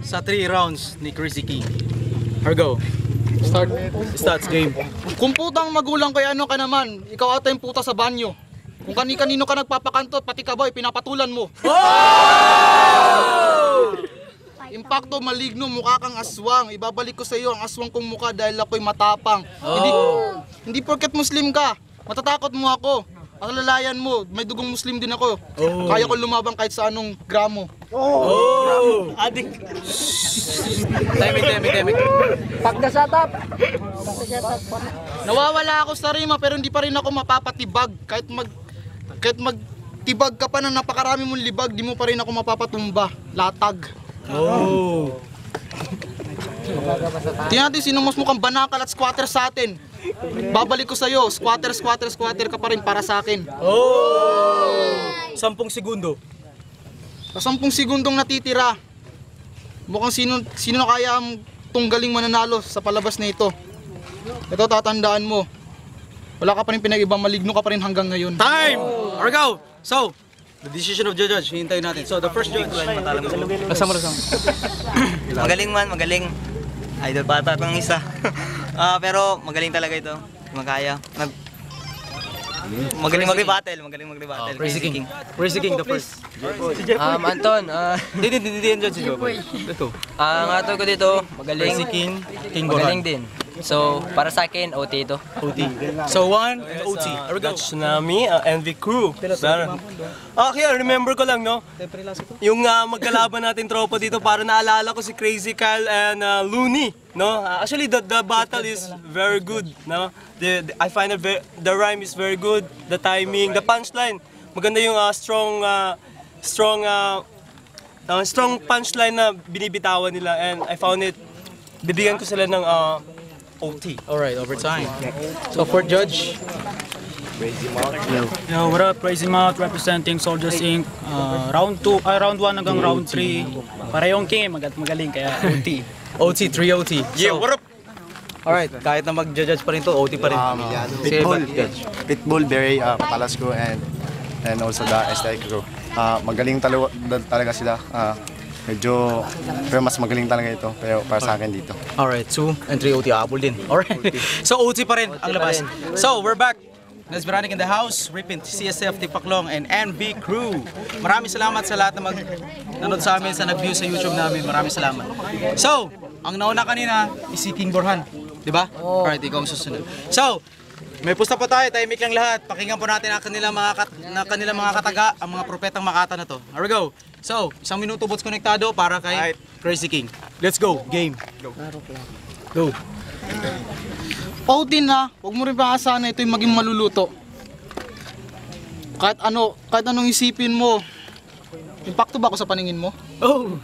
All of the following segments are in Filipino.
sa 3 rounds ni Crazy King. Here go. Starts game. Kung putang magulang ko ano ka naman, ikaw ata yung puta sa banyo. Kung kanino ka nagpapakantot, pati ka ba, pinapatulan mo. Impacto maligno, mukha kang aswang. Ibabalik ko sa iyo ang aswang kong mukha dahil ako'y matapang. Hindi porket Muslim ka, matatakot mo ako. Ang lalayan mo, may dugong Muslim din ako. Kaya ko lumabang kahit sa anong gramo. Adik. Timing. Pagdasatap. Nawawala ako sa rima pero hindi pa rin ako mapapatibag. Kahit magtibag ka pa ng napakarami mong libag, di mo pa rin ako mapapatumba. Latag. Tingnan natin sino mas mukhang banakal at squatter sa atin. Babalik ko sa'yo, squatter ka pa rin para sa akin. 10 segundo. Sa 10 segundong natitira, mukhang sino na kaya ang tunggaling mananalo sa palabas na ito. Ito tatandaan mo, wala ka pa rin pinag-ibang, maligno ka pa rin hanggang ngayon. Time! Here we go! So, the decision of the judge, hihintayin natin. So, the first judge. Lasama. Magaling. Idol bata pang isa. Pero magaling talaga ito. Magkaya. Magaling mag-rebuttal. Crazy King, the first. Anton, Hindi yan judge si Joboy. Let's go. ang ato ko dito, magaling. Crazy King Magaling Boran. din. So, para sa akin, OT ito. OT. So, 1 and OT. Here we go. Tsunami, NV Crew. Okay, remember ko lang, no? Yung magkalaban natin tropa dito, para naalala ko si Crazy Kyle and Looney, no? Actually, the battle is very good, no? I find the rhyme is very good, the timing, the punchline. Maganda yung strong punchline na binibitawan nila, and I found it, bibigyan ko sila ng OT. Alright, overtime. So, fourth judge. Yo, what up? Crazy Mouth representing Soldiers Inc. Round 1 hanggang round 3. Parehong king, magaling kaya OT. OT, 3 OT. Yeah, what up? Alright, kahit na mag-judge pa rin to, OT pa rin. Pitbull, Berry, Palasco, and also the STI crew. Magaling talaga sila. Pero mas magaling talaga ito, pero para sa akin dito. Alright, 2 and 3 OT, habol din. Alright, so OT pa rin ang labas. So, we're back. Let's be running in the house, Ripin, CSF, Tipaklong, and NV Crew. Maraming salamat sa lahat na nanood sa amin, sa nag-view sa YouTube namin. Maraming salamat. So, ang nauna kanina is si King Borhan. Diba? Alright, ikaw ang susunod. So, may pusta pa tayo, tahimik lang lahat. Pakinggan po natin ang kanilang mga kataga, ang mga propetang Makata na to. Here we go. So, 1 minuto bots konektado para kay Crazy King. Let's go, game. Go. OT na, huwag mo rin paasahan na ito yung maging maluluto. Kahit anong isipin mo, impacto ba ako sa paningin mo? Oo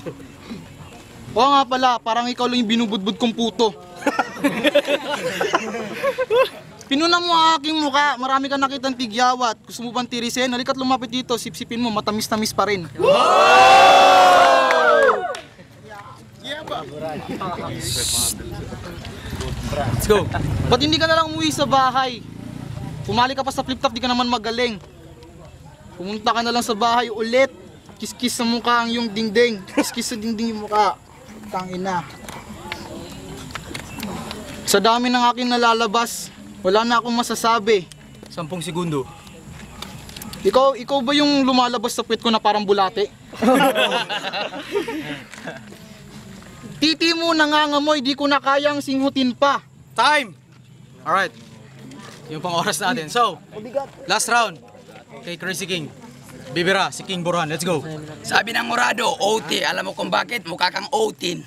nga pala, parang ikaw lang yung binubudbud kong puto. Pinuna mo ang aking mukha, marami kang nakitang tigyawat. Gusto mo bang tirisin? Halika't lumapit dito, sipsipin mo, matamis-tamis pa rin. Let's go. Ba't hindi ka na lang umuwi sa bahay? Pumali ka pa sa flip-top, di ka naman magaling. Pumunta ka na lang sa bahay ulit. Kiss-kiss sa mukha ang iyong dingding. Kiss-kiss sa dingding yung mukha. Tangina. Sa dami ng aking nalalabas, wala na akong masasabi. 10 segundo. Ikaw ba yung lumalabas sa puwet ko na parang bulate? Titi mo nangangamoy, di ko na kayang singhutin pa. Time! Alright. Yung pang oras natin. So, last round. Kay Crazy King. Bibira, si King Borhan. Let's go. Sabi ng Murado, OT. Alam mo kung bakit? Mukha kang OTin.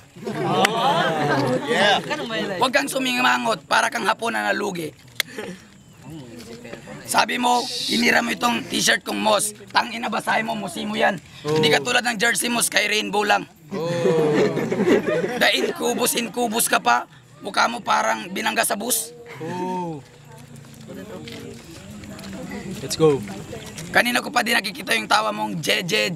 Huwag kang sumingamangot para kang hapon na nalugi. Sabi mo, hinira mo itong t-shirt kong Moss. Tangina, basahin mo, musimo yan. Hindi ka tulad ng jersey Moss, kay Rainbow lang. Dain kubus ka pa. Mukha mo parang binangga sa bus. Let's go. Kanina ko pa din nakikita yung tawa mong jeje.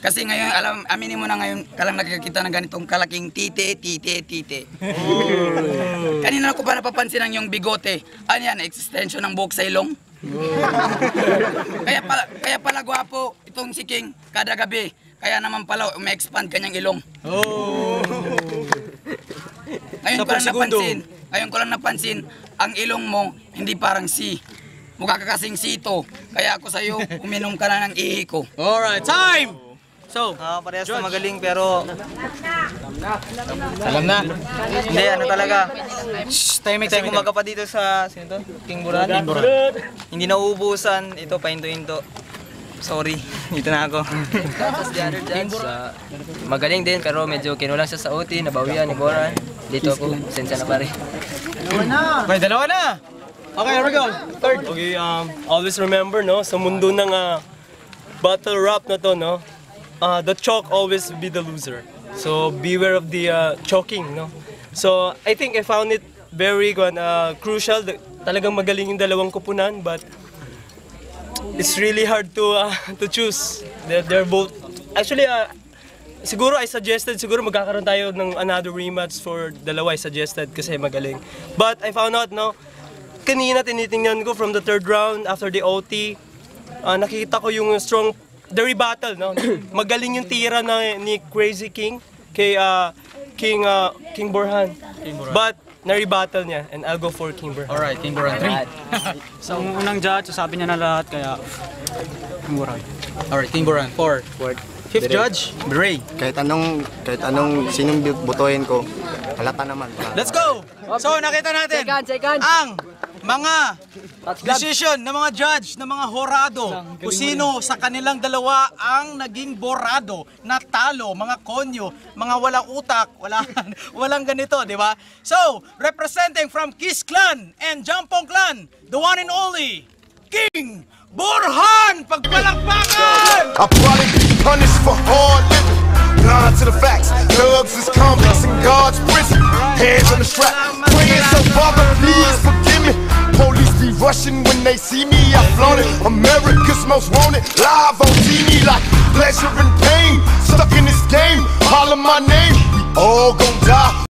Kasi ngayon, aminin mo na ngayon ka lang nakikita ng ganitong kalaking tite. Kanina ko pa napapansin ang yung bigote. Ano yan, extension ng buhok sa ilong? Kaya pala gwapo itong si King kada gabi. Kaya naman pala, umi-expand kanyang ilong. Oh. Ngayon Sa ko lang segundo. napansin, ang ilong mo hindi parang C. Mukha ka kasing sito. Kaya ako sa'yo, uminom ka na ng ihi ko. Alright, time! So, Parehas na magaling pero alam na. hindi, ano talaga. Shh, timing, Kasi timing. kumaga pa dito sa, sino to? King Buran. Hindi nauubusan. Ito, pahinto-hinto. Sorry, dito na ako. Tapos the other judge, magaling din pero medyo kinulang siya sa OT, nabawian ni Boran. Dito ako, sensya na pare. Okay, dalawa na. Okay, here we go. Third. Okay, always remember, no, sa mundo ng battle rap na to, no, the chalk always be the loser. So beware of the choking, no. So I think I found it very crucial. Talagang magaling yung dalawang kupunan, but it's really hard to choose. They're both actually siguro I suggested siguro magkakaroon tayo ng another rematch for dalawa I suggested kasi magaling. But I found out, no, kanina tinitingnan ko from the third round after the OT, nakita ko yung the rebuttal, no. Magaling yung tira ni Crazy King kay King Borhan. But na-rebuttal niya and I'll go for King Borhan. Alright, King Boran 3. Sa unang judge, sabi niya na lahat, kaya mura. Alright, King Boran 4. Fifth judge, Bray. Kahit anong sinong butuhin ko, halata naman. Let's go! So, nakita natin Second. ang mga decision ng mga judge, ng mga horado, kung sino sa kanilang dalawa ang naging borado, natalo, mga konyo, mga walang utak, walang ganito, di ba? So, representing from Kiss Clan and Jampong Clan, the one and only, King Borhan! Pagpalakpakan! I'll probably be punished for hard living. Blind to the facts, thugs is convicts in God's prison. Hands on the strap, praying so Father, please forgive me. Police be rushing when they see me. I flaunt it, America's most wanted, live on TV like pleasure and